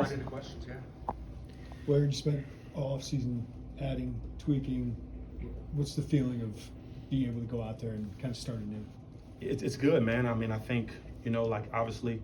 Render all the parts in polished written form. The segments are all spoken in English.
Right into questions, yeah. Where you spent all off season adding, tweaking. What's the feeling of being able to go out there and kind of start anew? It's good, man. I mean, I think, like obviously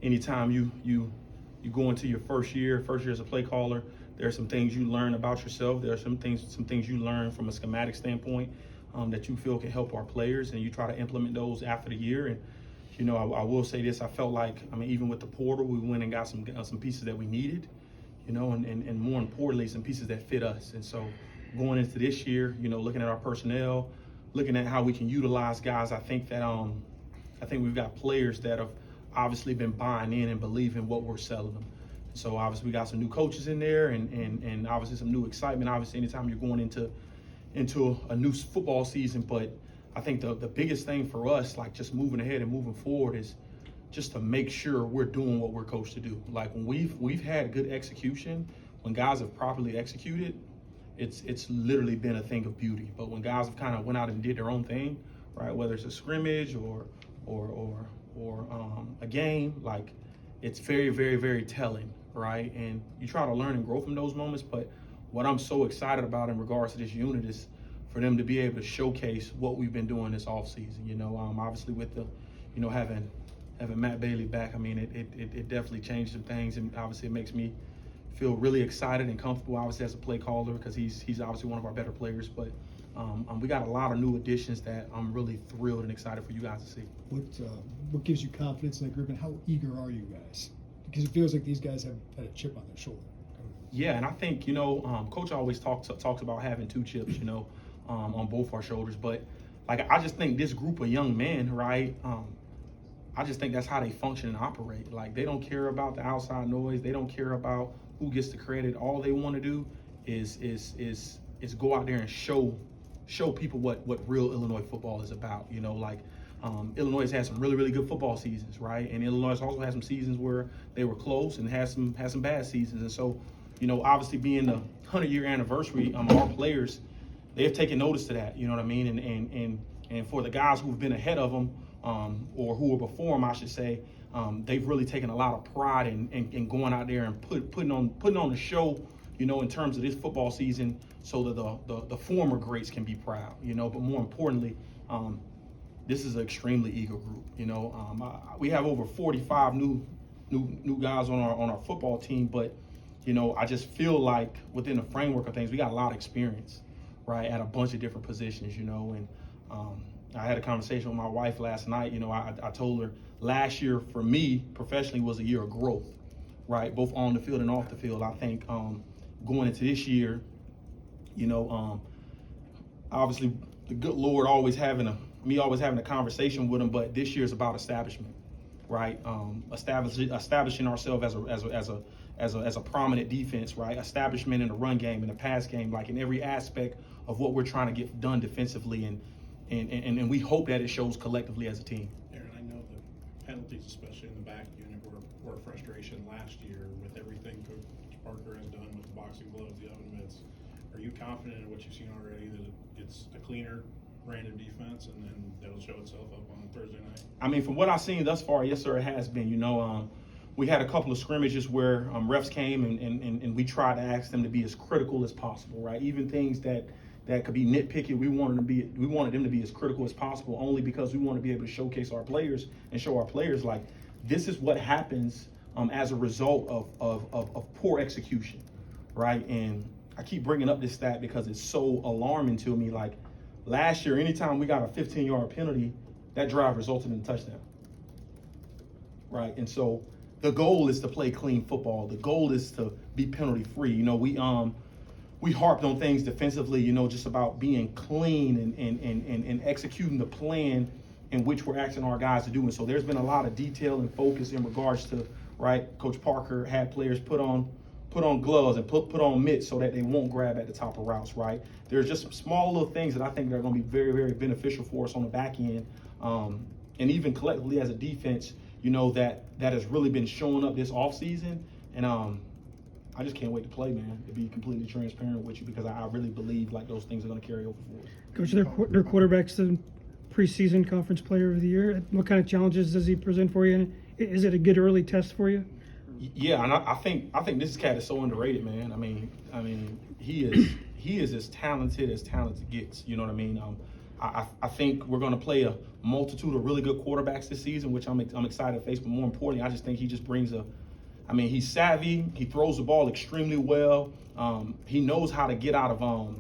anytime you go into your first year as a play caller, there are some things you learn about yourself. There are some things you learn from a schematic standpoint that you feel can help our players, and you try to implement those after the year. And I will say this: I felt like, even with the portal, we went and got some pieces that we needed, and more importantly, some pieces that fit us. And so going into this year, looking at our personnel, looking at how we can utilize guys, I think we've got players that have obviously been buying in and believing what we're selling them. So obviously we got some new coaches in there, and obviously some new excitement. Obviously, anytime you're going into a new football season, but I think the biggest thing for us, like just moving ahead and moving forward, is just to make sure we're doing what we're coached to do. Like when we've had good execution, when guys have properly executed, it's literally been a thing of beauty. But when guys have kind of went out and did their own thing, right, whether it's a scrimmage or a game, like it's very, very, very telling, right? And you try to learn and grow from those moments. But what I'm so excited about in regards to this unit is for them to be able to showcase what we've been doing this offseason. Obviously with the, having Matt Bailey back, I mean, it definitely changed some things, and obviously it makes me feel really excited and comfortable, obviously, as a play caller, because he's obviously one of our better players. But we got a lot of new additions that I'm really thrilled and excited for you guys to see. What gives you confidence in that group, and how eager are you guys? Because it feels like these guys have had a chip on their shoulder. Yeah, and I think, Coach always talks about having two chips, on both our shoulders. But like, I just think this group of young men, right? I just think that's how they function and operate. Like, they don't care about the outside noise. They don't care about who gets the credit. All they want to do is go out there and show people what real Illinois football is about. Illinois has had some really, really good football seasons, right? And Illinois also had some seasons where they were close and had some bad seasons. And so, obviously being the 100-year anniversary, our players, they have taken notice to that. You know what I mean? And for the guys who've been ahead of them, or who were before them, I should say, they've really taken a lot of pride in going out there and putting on the show, in terms of this football season, so that the former greats can be proud, But more importantly, this is an extremely eager group. We have over 45 new guys on our football team, but I just feel like within the framework of things, we got a lot of experience, right, at a bunch of different positions, and I had a conversation with my wife last night. I told her last year for me professionally was a year of growth, right, both on the field and off the field. I think going into this year, obviously the good Lord always having a conversation with him, but this year is about establishment, right? Establishing ourselves as a prominent defense, right? Establishment in the run game, in the pass game, like in every aspect of what we're trying to get done defensively, and we hope that it shows collectively as a team. Aaron, I know the penalties, especially in the back unit, were a frustration last year with everything Coach Parker has done with the boxing gloves, the oven mitts. Are you confident in what you've seen already that it's a cleaner brand of defense, and then that'll show itself up on Thursday night? I mean, from what I've seen thus far, yes, sir, it has been. We had a couple of scrimmages where refs came and we tried to ask them to be as critical as possible, right? Even things that could be nitpicky, we wanted them to be as critical as possible, only because we want to be able to showcase our players and show our players, like, this is what happens as a result of poor execution, right? And I keep bringing up this stat because it's so alarming to me. Like, last year, anytime we got a 15-yard penalty, that drive resulted in a touchdown, right? And so the goal is to play clean football. The goal is to be penalty free. We harped on things defensively, just about being clean and executing the plan in which we're asking our guys to do. And so there's been a lot of detail and focus in regards to, right, Coach Parker had players put on gloves and put on mitts so that they won't grab at the top of routes, right? There's just some small little things that I think are going to be very, very beneficial for us on the back end, and even collectively as a defense, that has really been showing up this offseason. And I just can't wait to play, man, to be completely transparent with you, because I really believe like those things are going to carry over for us. Coach, their quarterback's the preseason conference player of the year. What kind of challenges does he present for you? And is it a good early test for you? Yeah, and I think this cat is so underrated, man. I mean, he is as talented gets. You know what I mean? I think we're going to play a multitude of really good quarterbacks this season, which I'm excited to face. But more importantly, I just think he just brings he's savvy. He throws the ball extremely well. He knows how to get out of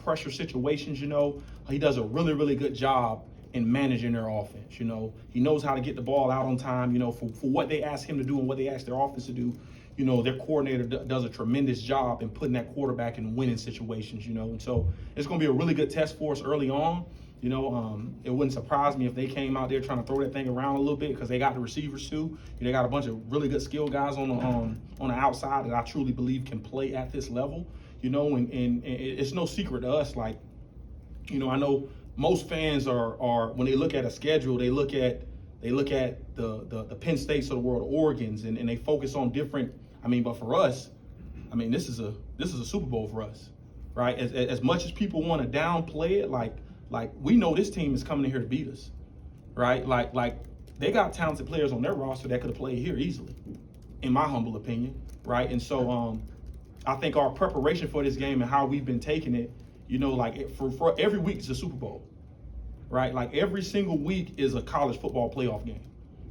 pressure situations. You know, he does a really, really good job in managing their offense. You know, he knows how to get the ball out on time. You know, for what they ask him to do and what they ask their offense to do. You know, their coordinator does a tremendous job in putting that quarterback in winning situations. You know, and so it's going to be a really good test for us early on. You know, it wouldn't surprise me if they came out there trying to throw that thing around a little bit because they got the receivers too. They got a bunch of really good skilled guys on the outside that I truly believe can play at this level. You know, and it's no secret to us. Like, you know, I know most fans are when they look at a schedule, they look at the Penn States of the world, Oregons, and they focus on different. But for us, this is a Super Bowl for us, right? As much as people want to downplay it, like we know this team is coming in here to beat us, right? Like they got talented players on their roster that could have played here easily, in my humble opinion, right? And so I think our preparation for this game and how we've been taking it, you know, like for every week is a Super Bowl, right? Like every single week is a college football playoff game,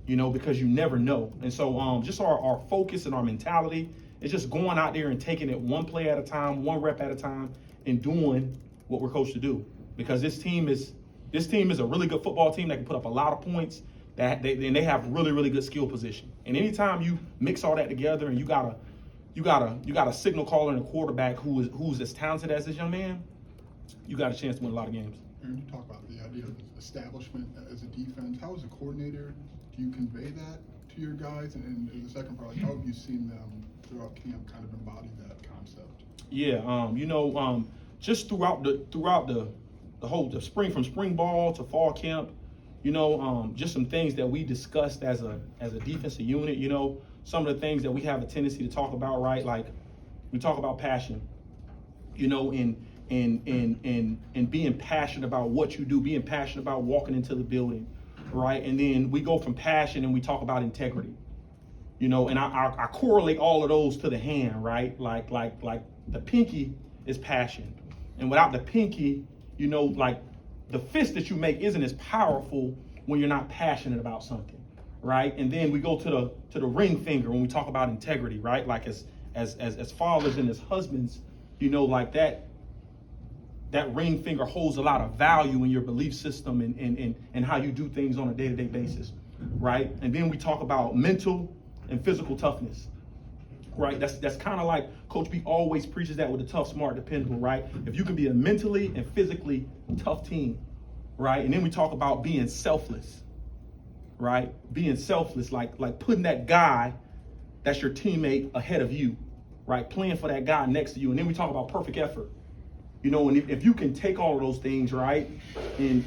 you know, because you never know. And so just our focus and our mentality is just going out there and taking it one play at a time, one rep at a time, and doing what we're coached to do. Because this team is a really good football team that can put up a lot of points. And they have really, really good skill position. And anytime you mix all that together and you got a signal caller and a quarterback who's as talented as this young man, you got a chance to win a lot of games. Aaron, you talk about the idea of establishment as a defense. How as a coordinator do you convey that to your guys? And the second part, how have you seen them throughout camp kind of embody that concept? Yeah, just throughout the whole spring, from spring ball to fall camp, you know, just some things that we discussed as a defensive unit. You know, some of the things that we have a tendency to talk about, right? Like we talk about passion, you know, and being passionate about what you do, being passionate about walking into the building, right? And then we go from passion and we talk about integrity, you know, and I correlate all of those to the hand, right? Like the pinky is passion, and without the pinky, you know, like the fist that you make isn't as powerful when you're not passionate about something, right? And then we go to the ring finger when we talk about integrity, right? Like as fathers and as husbands, you know, like that ring finger holds a lot of value in your belief system and how you do things on a day-to-day basis, right? And then we talk about mental and physical toughness, right? That's kind of like Coach B always preaches that with the tough, smart, dependable, right? If you can be a mentally and physically tough team, right? And then we talk about being selfless, right? Being selfless, like putting that guy that's your teammate ahead of you, right? Playing for that guy next to you. And then we talk about perfect effort. You know, and if you can take all of those things, right, and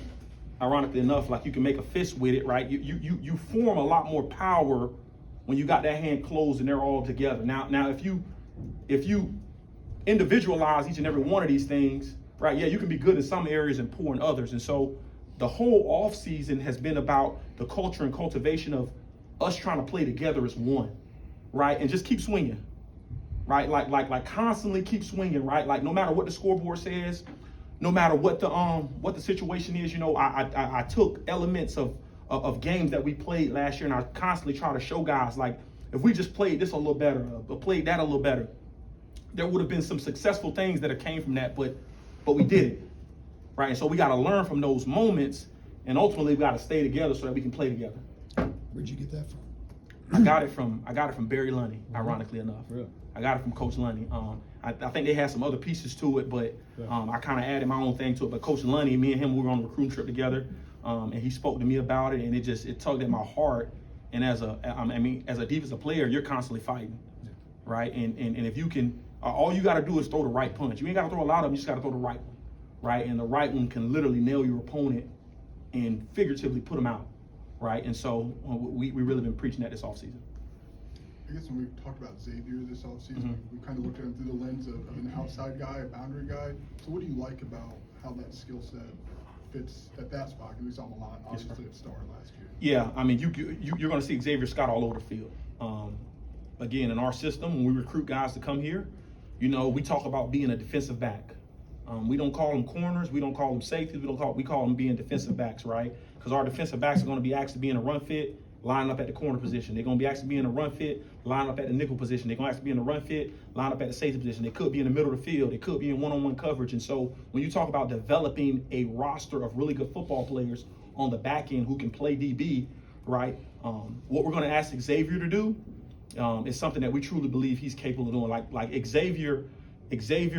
ironically enough, like you can make a fist with it, right? You form a lot more power when you got that hand closed and they're all together. Now, if you individualize each and every one of these things, right? Yeah, you can be good in some areas and poor in others. And so the whole off season has been about the culture and cultivation of us trying to play together as one, right? And just keep swinging, right? Like constantly keep swinging, right? Like no matter what the scoreboard says, no matter what the situation is, you know, I took elements of games that we played last year, and I constantly try to show guys, like, if we just played this a little better, played that a little better, there would have been some successful things that have came from that, but we didn't, right? And so we got to learn from those moments, and ultimately we got to stay together so that we can play together. Where'd you get that from? I got it from Barry Lunny, ironically enough. Really? I got it from Coach Lunny. I think they had some other pieces to it, but I kind of added my own thing to it. But Coach Lunny, me and him, we were on a recruiting trip together, and he spoke to me about it, and it tugged at my heart. And as a defensive player, you're constantly fighting, right? And if you can, all you got to do is throw the right punch. You ain't got to throw a lot of them. You just got to throw the right one, right? And the right one can literally nail your opponent and figuratively put them out, right? And so we really been preaching that this offseason. I guess when we talked about Xavier this offseason, we kind of looked at him through the lens of an outside guy, a boundary guy. So what do you like about how that skill set fits at that spot? Because we saw him a lot, obviously, at Star last year. Yeah, I mean, you're going to see Xavier Scott all over the field. again, in our system, when we recruit guys to come here, you know, we talk about being a defensive back. We don't call them corners. We don't call them safeties. We call them being defensive backs, right? Because our defensive backs are going to be asked to be in a run fit, line up at the corner position. They're going to be asked to be in a run fit, line up at the nickel position. They're going to ask to be in a run fit, line up at the safety position. They could be in the middle of the field. They could be in one-on-one coverage. And so when you talk about developing a roster of really good football players on the back end who can play DB, right? What we're going to ask Xavier to do is something that we truly believe he's capable of doing. Like Xavier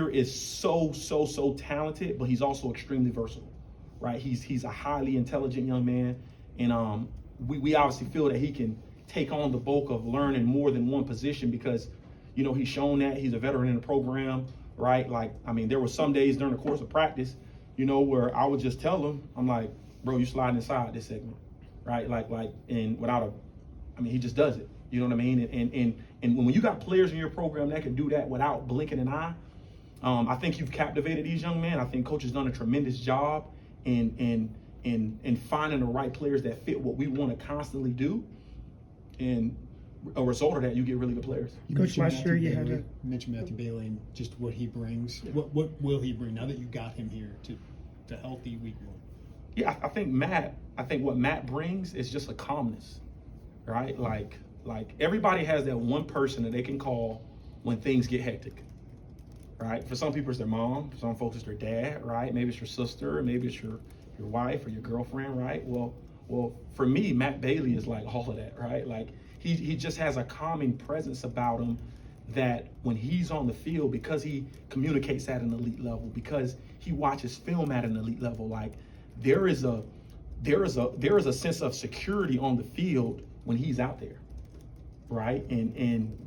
is so talented, but he's also extremely versatile, right? He's a highly intelligent young man, and we obviously feel that he can take on the bulk of learning more than one position because, you know, he's shown that he's a veteran in the program, right? Like, I mean, there were some days during the course of practice, you know, where I would just tell him, I'm like, bro, you sliding inside this segment, right? And he just does it. You know what I mean? And when you got players in your program that can do that without blinking an eye, I think you've captivated these young men. I think coach has done a tremendous job in finding the right players that fit what we want to constantly do. And a result of that, you get really good players. You Coach, mentioned last year Matthew you had Bailey. a- You mentioned Matthew Bailey and just what he brings. Yeah. What will he bring now that you got him here to healthy week one? Yeah, I think what Matt brings is just a calmness, right? Like everybody has that one person that they can call when things get hectic, right? For some people it's their mom, for some folks it's their dad, right? Maybe it's your sister, maybe it's your wife or your girlfriend, right? Well, for me, Matt Bailey is like all of that, right? Like he just has a calming presence about him that when he's on the field, because he communicates at an elite level, because he watches film at an elite level, like there is a sense of security on the field when he's out there, right? And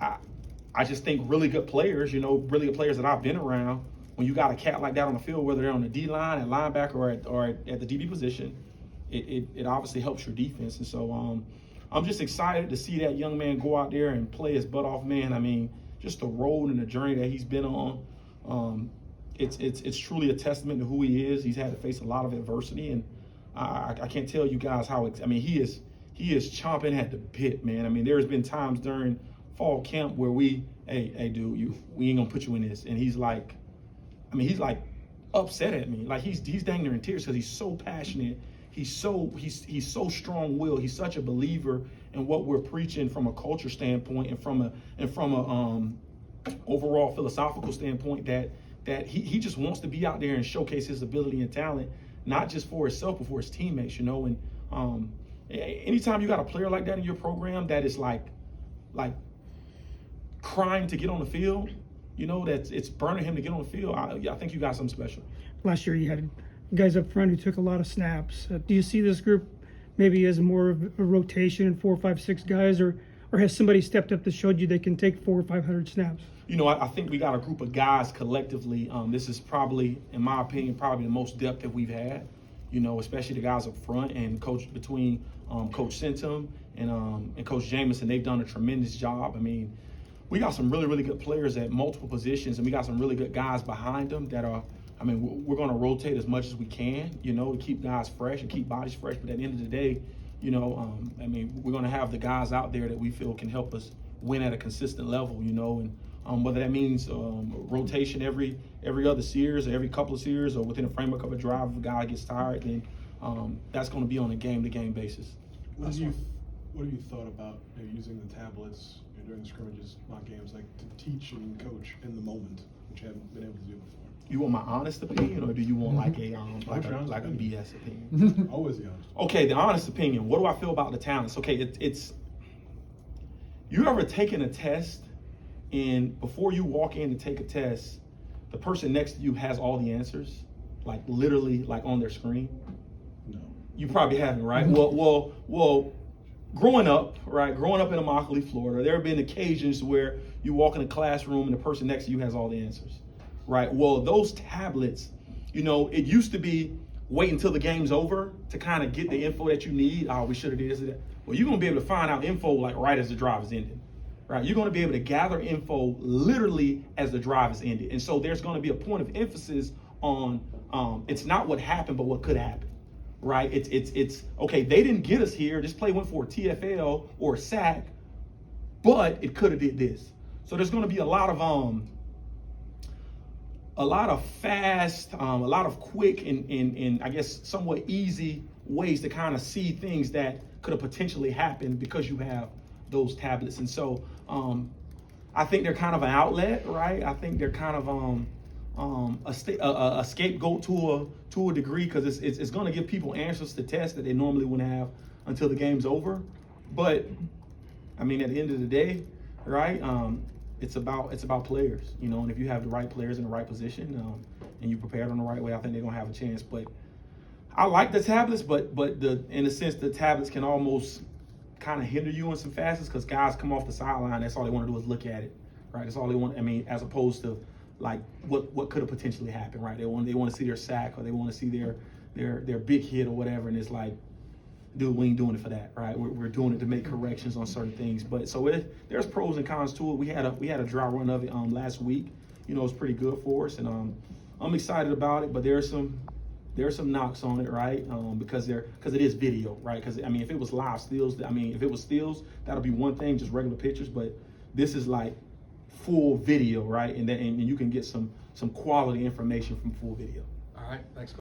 I just think really good players, you know, really good players that I've been around, when you got a cat like that on the field, whether they're on the D line, at linebacker, or at the DB position, it obviously helps your defense. And so I'm just excited to see that young man go out there and play his butt off, man. I mean, just the road and the journey that he's been on. It's truly a testament to who he is. He's had to face a lot of adversity, and I can't tell you guys how. I mean, he is chomping at the bit, man. I mean, there's been times during fall camp where we ain't gonna put you in this, and he's like upset at me. Like he's dang near in tears because he's so passionate. He's so strong-willed. He's such a believer in what we're preaching from a culture standpoint and from a overall philosophical standpoint that he just wants to be out there and showcase his ability and talent, not just for himself but for his teammates, you know. And anytime you got a player like that in your program that is like crying to get on the field, you know, that it's burning him to get on the field, I think you got something special. Last year you had guys up front who took a lot of snaps. Do you see this group maybe as more of a rotation, 4, 5, 6 guys, or has somebody stepped up that showed you they can take 400 or 500 snaps? You know, I think we got a group of guys collectively. This is probably, in my opinion, probably the most depth that we've had. You know, especially the guys up front and between Coach Centum and Coach Jameson. They've done a tremendous job. I mean, we got some really, really good players at multiple positions, and we got some really good guys behind them that are. I mean, we're going to rotate as much as we can, you know, to keep guys fresh and keep bodies fresh. But at the end of the day, you know, I mean, we're going to have the guys out there that we feel can help us win at a consistent level, you know, and whether that means rotation every other series or every couple of series or within a framework of a drive, if a guy gets tired, then that's going to be on a game-to-game basis. What have you thought about using the tablets during the scrimmages, mock games, like to teach and coach in the moment, which you haven't been able to do before? You want my honest opinion, or do you want like a BS opinion? Always the honest. Okay, the honest opinion. What do I feel about the talents? Okay, it's you ever taken a test and before you walk in to take a test, the person next to you has all the answers, like literally like on their screen? No. You probably haven't, right? Well, growing up in Immokalee, Florida, there have been occasions where you walk in a classroom and the person next to you has all the answers, right? Well, those tablets, you know, it used to be wait until the game's over to kind of get the info that you need. Oh, we should have did this and that. Well, you're going to be able to find out info like right as the drive is ending, right? You're going to be able to gather info literally as the drive is ended. And so there's going to be a point of emphasis on it's not what happened, but what could happen. Right? It's okay, they didn't get us here. This play went for a TFL or a sack. but it could have did this. So there's going to be a lot of fast, a lot of quick and I guess somewhat easy ways to kind of see things that could have potentially happened because you have those tablets. And so I think they're kind of an outlet, right? I think they're kind of a scapegoat to a degree, because it's going to give people answers to tests that they normally wouldn't have until the game's over. But I mean, at the end of the day, right? It's about players, you know, and if you have the right players in the right position and you prepare them the right way, I think they're gonna have a chance. But I like the tablets, but in a sense, the tablets can almost kind of hinder you in some facets, because guys come off the sideline, that's all they want to do is look at it, right? That's all they want. I mean, as opposed to like what could have potentially happened, right? They want to see their sack, or they want to see their big hit or whatever, and it's like, dude, we ain't doing it for that, right? We're doing it to make corrections on certain things. But so there's pros and cons to it. We had a dry run of it last week. You know, it's pretty good for us, and I'm excited about it. But there's some knocks on it, right? Because it is video, right? Because I mean, if it was live stills, if it was stills, that'll be one thing, just regular pictures. But this is like full video, right? And you can get some quality information from full video. All right, thanks.